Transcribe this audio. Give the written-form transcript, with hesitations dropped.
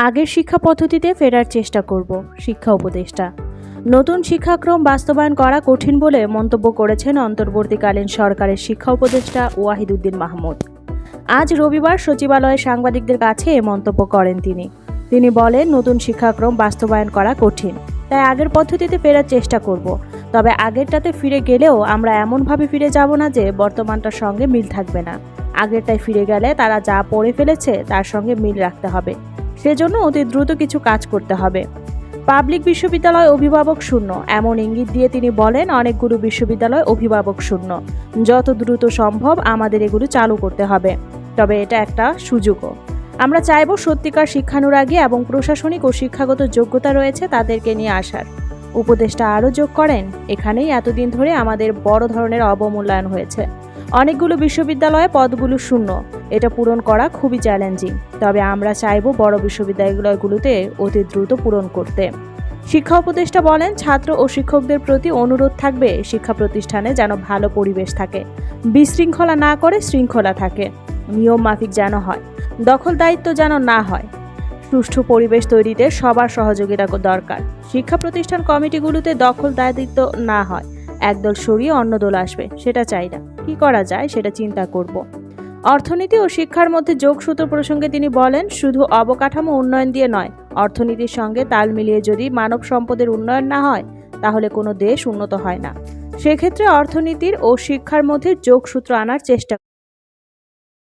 আগের শিক্ষা পদ্ধতিতে ফেরার চেষ্টা করব, শিক্ষা উপদেষ্টা। নতুন শিক্ষাক্রম বাস্তবায়ন করা কঠিন বলে মন্তব্য করেছেন অন্তর্বর্তীকালীন সরকারের শিক্ষা উপদেষ্টা ওয়াহিদুদ্দিন মাহমুদ। আজ রবিবার সচিবালয়ে সাংবাদিকদের কাছে এ মন্তব্য করেন তিনি বলেন, নতুন শিক্ষাক্রম বাস্তবায়ন করা কঠিন, তাই আগের পদ্ধতিতে ফেরার চেষ্টা করব। তবে আগেরটাতে ফিরে গেলেও আমরা এমনভাবে ফিরে যাব না যে বর্তমানটার সঙ্গে মিল থাকবে না। আগেরটায় ফিরে গেলে তারা যা পড়ে ফেলেছে তার সঙ্গে মিল রাখতে হবে। সেজন্য অতি দ্রুত কিছু কাজ করতে হবে। পাবলিক বিশ্ববিদ্যালয় অভিভাবক শূন্য, এমন ইঙ্গিত দিয়ে তিনি বলেন, অনেকগুলো বিশ্ববিদ্যালয় অভিভাবক শূন্য। যত দ্রুত সম্ভব আমাদের এগুলো চালু করতে হবে। তবে এটা একটা সুযোগও। আমরা চাইব সত্যিকার শিক্ষানুরাগী এবং প্রশাসনিক ও শিক্ষাগত যোগ্যতা রয়েছে তাদেরকে নিয়ে আসার। উপদেষ্টা আরও যোগ করেন, এখানেই এতদিন ধরে আমাদের বড় ধরনের অবমূল্যায়ন হয়েছে। অনেকগুলো বিশ্ববিদ্যালয়ে পদগুলো শূন্য, এটা পূরণ করা খুবই চ্যালেঞ্জিং। তবে আমরা চাইব বড় বিশ্ববিদ্যালয়গুলোতে অতি দ্রুত পূরণ করতে। শিক্ষা উপদেষ্টা বলেন, ছাত্র ও শিক্ষকদের প্রতি অনুরোধ থাকবে শিক্ষা প্রতিষ্ঠানে যেন ভালো পরিবেশ থাকে, বিশৃঙ্খলা না করে শৃঙ্খলা থাকে, নিয়ম মাফিক যেন হয়, দখল দায়িত্ব যেন না হয়। সুষ্ঠু পরিবেশ তৈরিতে সবার সহযোগিতা দরকার। শিক্ষা প্রতিষ্ঠান কমিটিগুলোতে দখল দায়িত্ব না হয়, একদল সরিয়ে অন্য দল আসবে, সেটা চাই না। কি করা যায় সেটা চিন্তা করব। অর্থনীতি ও শিক্ষার মধ্যে যোগসূত্র প্রসঙ্গে তিনি বলেন, শুধু অবকাঠামো উন্নয়ন দিয়ে নয়, অর্থনীতির সঙ্গে তাল মিলিয়ে যদি মানব সম্পদের উন্নয়ন না হয় তাহলে কোনো দেশ উন্নত হয় না। সেক্ষেত্রে অর্থনীতির ও শিক্ষার মধ্যে যোগসূত্র আনার চেষ্টা